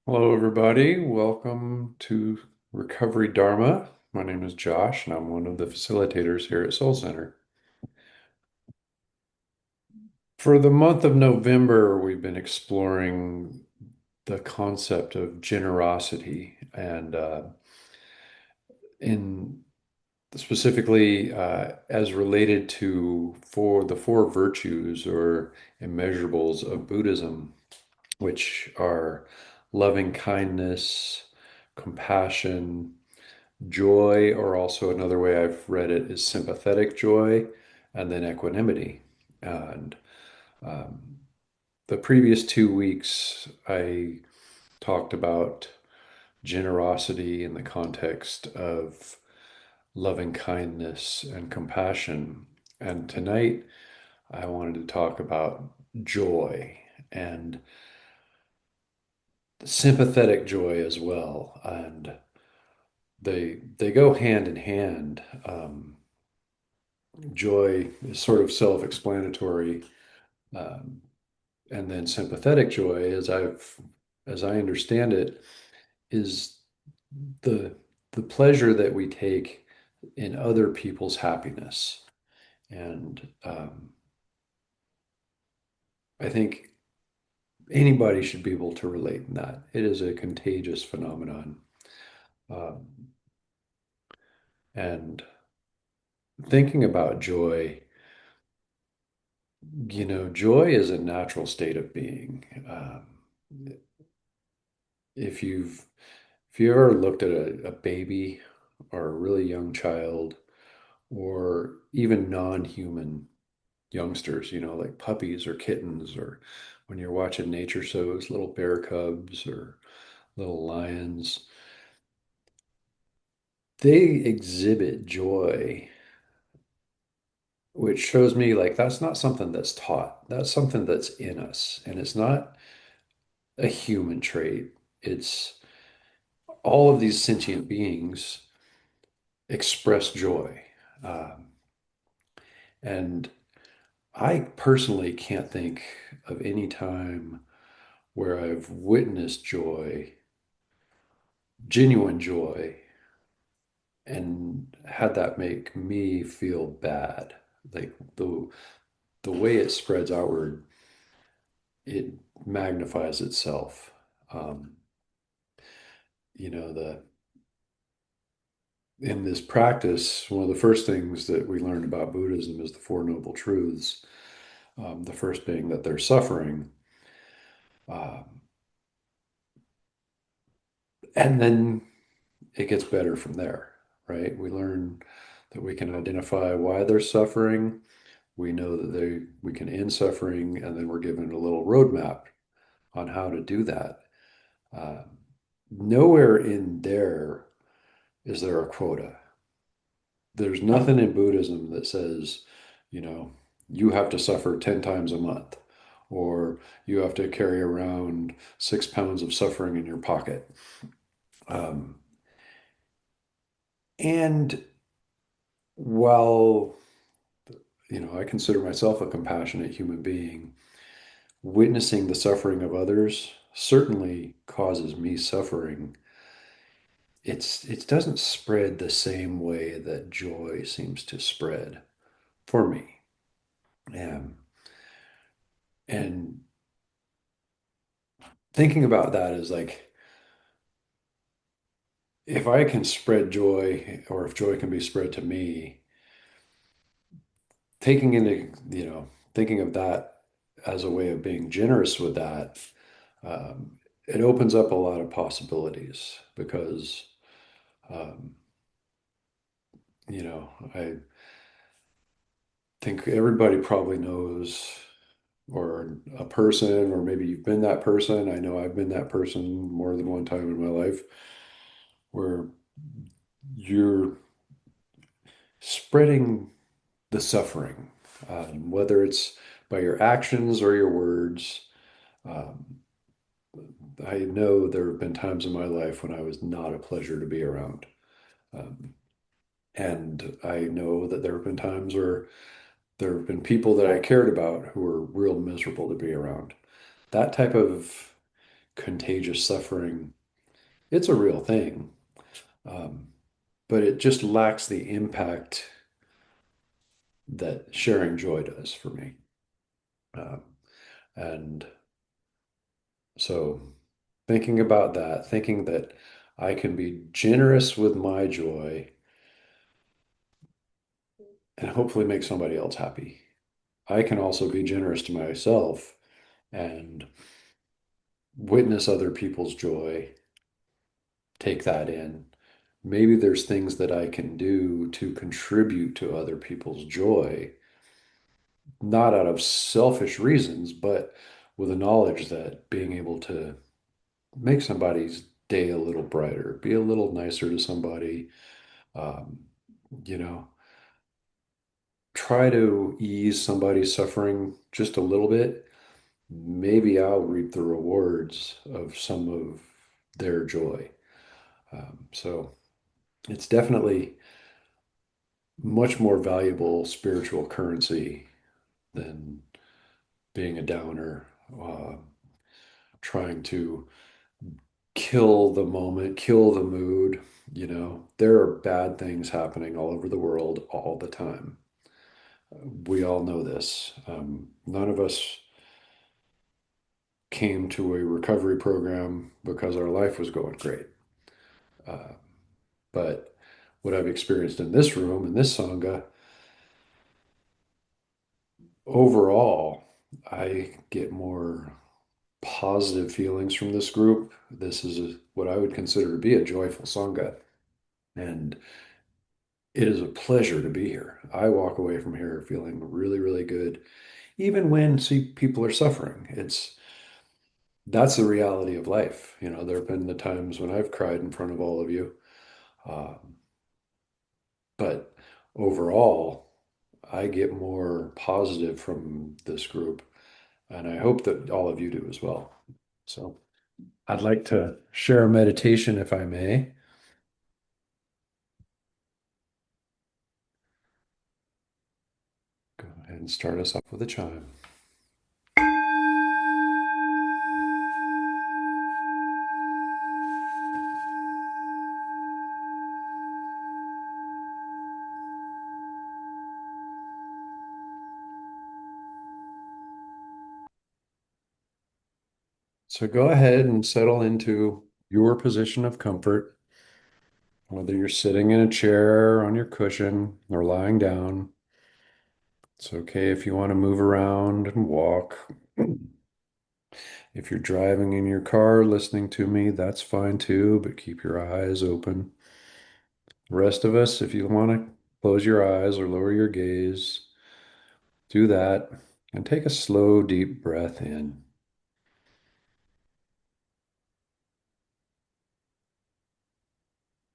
Hello, everybody. Welcome to Recovery Dharma. My name is Josh, and I'm one of the facilitators here at Soul Center. For the month of November, we've been exploring the concept of generosity and in specifically as related to the four virtues or immeasurables of Buddhism, which are loving kindness, compassion, joy, or also another way I've read it is sympathetic joy, and then equanimity. And um, the previous 2 weeks, I talked about generosity in the context of loving kindness and compassion. And tonight, I wanted to talk about joy and sympathetic joy as well. And they go hand in hand. Joy is sort of self-explanatory, um, and then sympathetic joy, as I understand it, is the the pleasure that we take in other people's happiness. And I think anybody should be able to relate in that. It is a contagious phenomenon. Um, and thinking about joy, joy is a natural state of being. If you've if you ever looked at a baby or a really young child or even non-human youngsters, like puppies or kittens, or when you're watching nature shows, little bear cubs or little lions, they exhibit joy, which shows me like that's not something that's taught. That's something that's in us, and it's not a human trait. It's all of these sentient beings express joy. Um, and I personally can't think of any time where I've witnessed joy, genuine joy, and had that make me feel bad. Like the way it spreads outward, it magnifies itself. Um, the in this practice, one of the first things that we learned about Buddhism is the Four Noble Truths. The first being that there's suffering. Um, and then it gets better from there, right? We learn that we can identify why they're suffering. We know that we can end suffering, and then we're given a little roadmap on how to do that. Uh, Nowhere in there is there a quota. There's nothing in Buddhism that says, you know, you have to suffer 10 times a month, or you have to carry around 6 pounds of suffering in your pocket. Um, and while, I consider myself a compassionate human being, witnessing the suffering of others certainly causes me suffering. It doesn't spread the same way that joy seems to spread for me. Um, and thinking about that is like, if I can spread joy, or if joy can be spread to me, taking into, thinking of that as a way of being generous with that, um, it opens up a lot of possibilities because, um, I think everybody probably knows, or a person, or maybe you've been that person. I know I've been that person more than one time in my life where you're spreading the suffering, whether it's by your actions or your words. Um, I know there have been times in my life when I was not a pleasure to be around. Um, and I know that there have been times where there have been people that I cared about who were real miserable to be around. That type of contagious suffering. It's a real thing, um, but it just lacks the impact that sharing joy does for me. Um, and so thinking about that, thinking that I can be generous with my joy and hopefully make somebody else happy. I can also be generous to myself and witness other people's joy, take that in. Maybe there's things that I can do to contribute to other people's joy, not out of selfish reasons, but with a knowledge that being able to make somebody's day a little brighter, be a little nicer to somebody, um, you know, try to ease somebody's suffering just a little bit. Maybe I'll reap the rewards of some of their joy. So it's definitely much more valuable spiritual currency than being a downer, uh, trying to kill the moment, kill the mood. There are bad things happening all over the world all the time. We all know this. None of us came to a recovery program because our life was going great. Uh, but what I've experienced in this room, in this Sangha, overall, I get more positive feelings from this group. This is what I would consider to be a joyful Sangha. And it is a pleasure to be here. I walk away from here feeling really, really good, even when see people are suffering. That's the reality of life. There have been the times when I've cried in front of all of you. Um, but overall, I get more positive from this group, and I hope that all of you do as well. So I'd like to share a meditation if I may. Go ahead and start us off with a chime. So go ahead and settle into your position of comfort, whether you're sitting in a chair on your cushion or lying down. It's okay if you want to move around and walk. If you're driving in your car listening to me, that's fine too, but keep your eyes open. The rest of us, if you want to close your eyes or lower your gaze, do that and take a slow, deep breath in.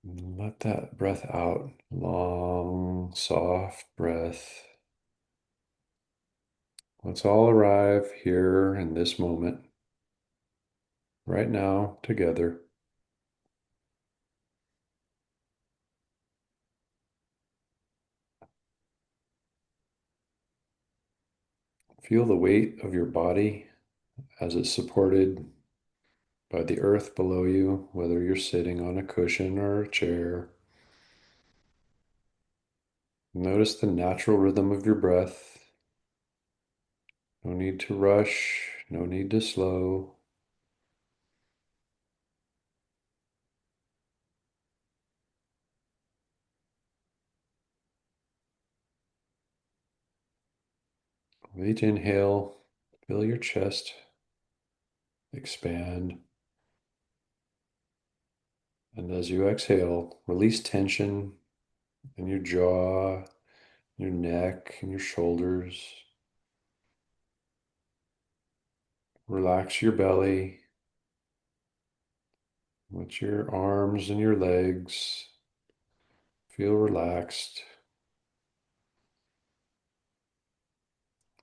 Let that breath out. Long, soft breath. Let's all arrive here in this moment, right now, together. Feel the weight of your body as it's supported by the earth below you, whether you're sitting on a cushion or a chair. Notice the natural rhythm of your breath. No need to rush, no need to slow. With each inhale, feel your chest expand. And as you exhale, release tension in your jaw, your neck, and your shoulders. Relax your belly. Let your arms and your legs feel relaxed.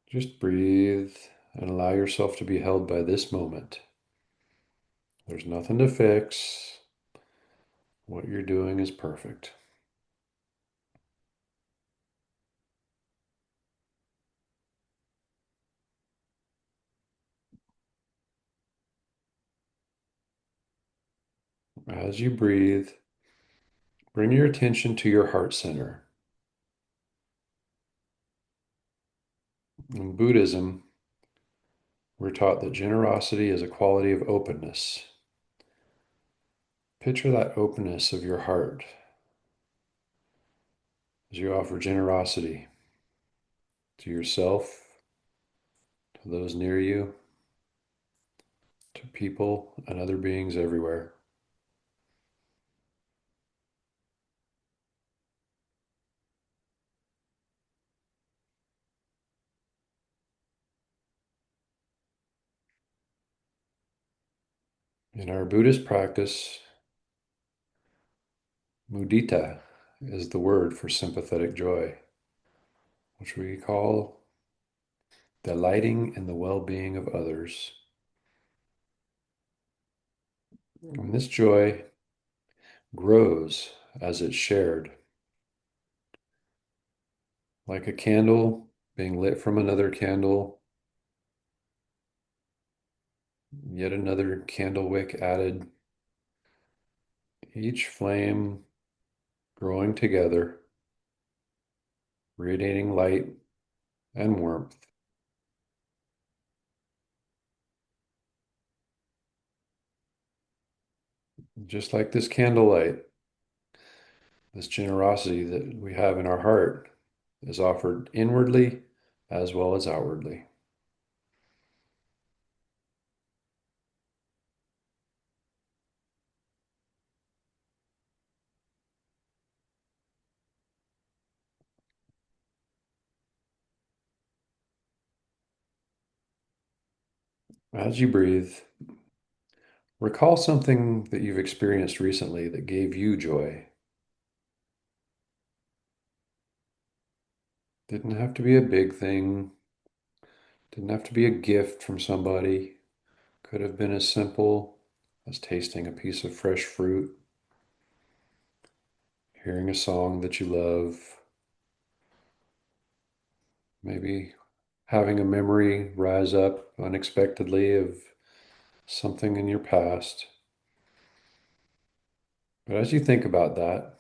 Just breathe and allow yourself to be held by this moment. There's nothing to fix. What you're doing is perfect. As you breathe, bring your attention to your heart center. In Buddhism, we're taught that generosity is a quality of openness. Picture that openness of your heart as you offer generosity to yourself, to those near you, to people and other beings everywhere. In our Buddhist practice, mudita is the word for sympathetic joy, which we call delighting in the well-being of others. And this joy grows as it's shared, like a candle being lit from another candle, yet another candle wick added, each flame growing together, radiating light and warmth. Just like this candlelight, this generosity that we have in our heart is offered inwardly as well as outwardly. As you breathe, recall something that you've experienced recently that gave you joy. Didn't have to be a big thing, didn't have to be a gift from somebody. Could have been as simple as tasting a piece of fresh fruit, hearing a song that you love, maybe having a memory rise up unexpectedly of something in your past. But as you think about that,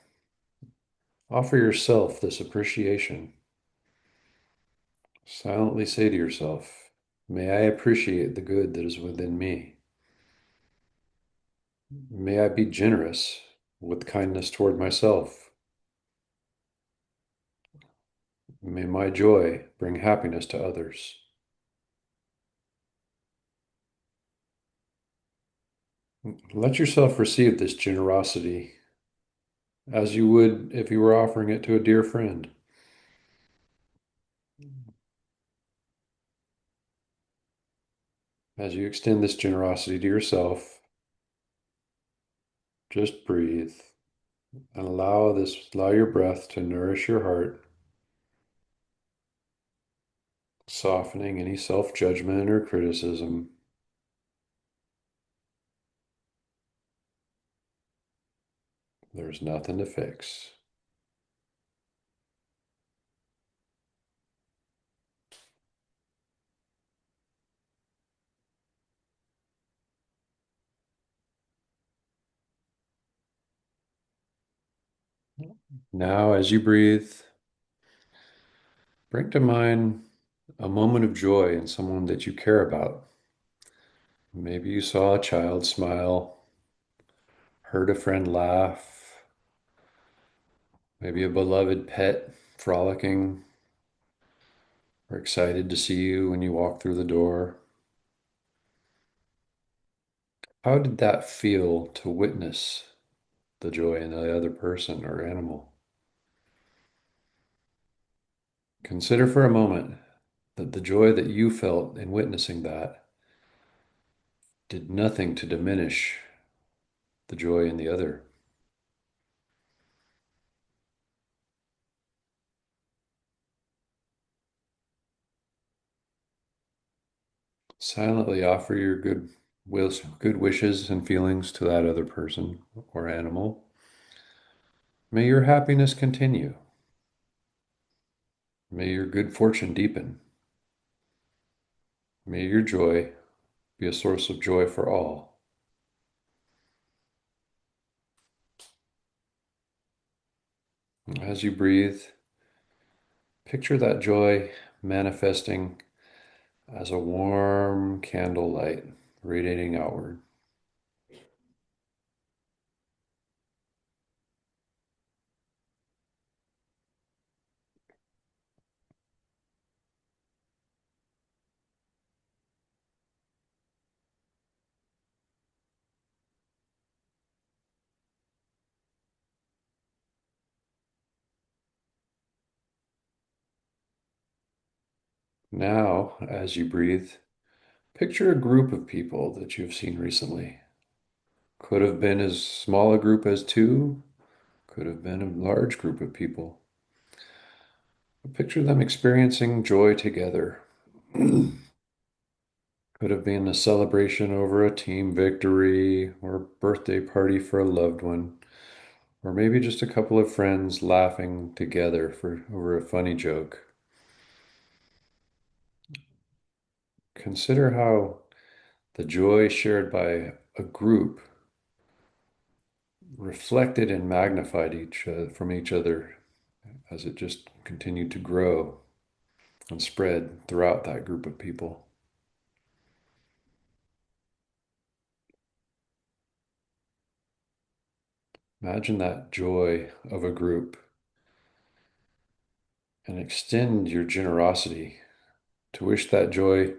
offer yourself this appreciation. Silently say to yourself, may I appreciate the good that is within me. May I be generous with kindness toward myself. May my joy bring happiness to others. Let yourself receive this generosity as you would if you were offering it to a dear friend. As you extend this generosity to yourself, just breathe and allow your breath to nourish your heart, softening any self-judgment or criticism. There's nothing to fix. Now, as you breathe, bring to mind a moment of joy in someone that you care about. Maybe you saw a child smile, heard a friend laugh, maybe a beloved pet frolicking, or excited to see you when you walk through the door. How did that feel to witness the joy in the other person or animal? Consider for a moment that the joy that you felt in witnessing that did nothing to diminish the joy in the other. Silently offer your good wishes and feelings to that other person or animal. May your happiness continue. May your good fortune deepen. May your joy be a source of joy for all. As you breathe, picture that joy manifesting as a warm candlelight radiating outward. Now, as you breathe, picture a group of people that you've seen recently. Could have been as small a group as two, could have been a large group of people. But picture them experiencing joy together. Could have been a celebration over a team victory or a birthday party for a loved one, or maybe just a couple of friends laughing together for over a funny joke. Consider how the joy shared by a group reflected and magnified from each other as it just continued to grow and spread throughout that group of people. Imagine that joy of a group and extend your generosity to wish that joy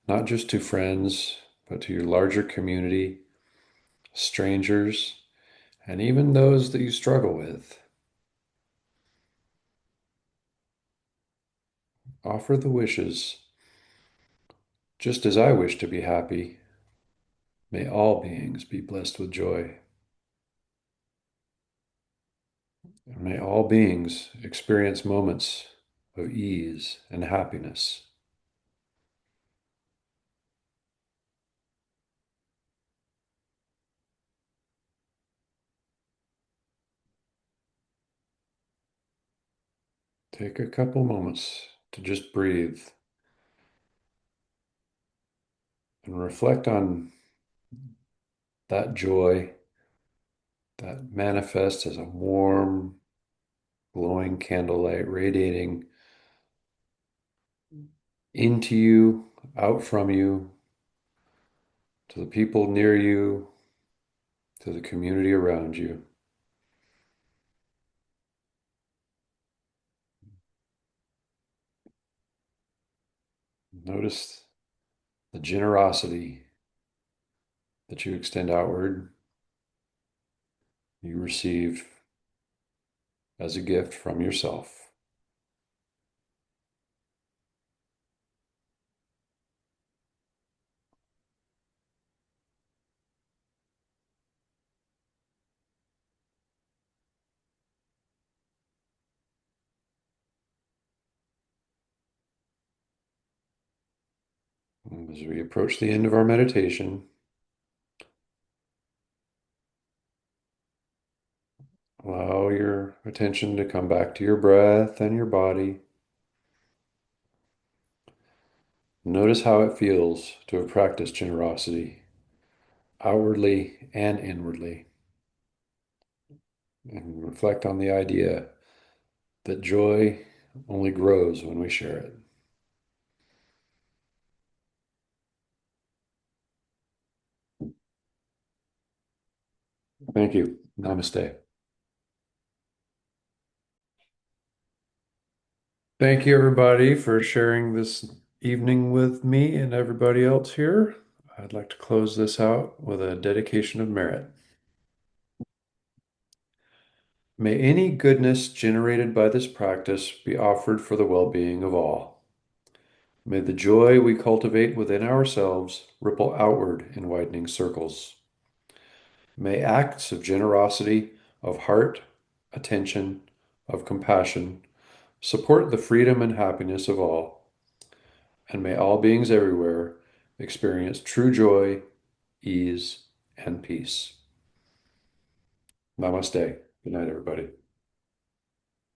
not just to friends, but to your larger community, strangers, and even those that you struggle with. Offer the wishes, just as I wish to be happy. May all beings be blessed with joy. And may all beings experience moments of ease and happiness. Take a couple moments to just breathe and reflect on that joy that manifests as a warm, glowing candlelight radiating into you, out from you, to the people near you, to the community around you. Notice the generosity that you extend outward, you receive as a gift from yourself. And as we approach the end of our meditation, allow your attention to come back to your breath and your body. Notice how it feels to have practiced generosity outwardly and inwardly. And reflect on the idea that joy only grows when we share it. Thank you. Namaste. Thank you, everybody, for sharing this evening with me and everybody else here. I'd like to close this out with a dedication of merit. May any goodness generated by this practice be offered for the well-being of all. May the joy we cultivate within ourselves ripple outward in widening circles. May acts of generosity, of heart, attention, of compassion support the freedom and happiness of all. And may all beings everywhere experience true joy, ease, and peace. Namaste. Good night, everybody.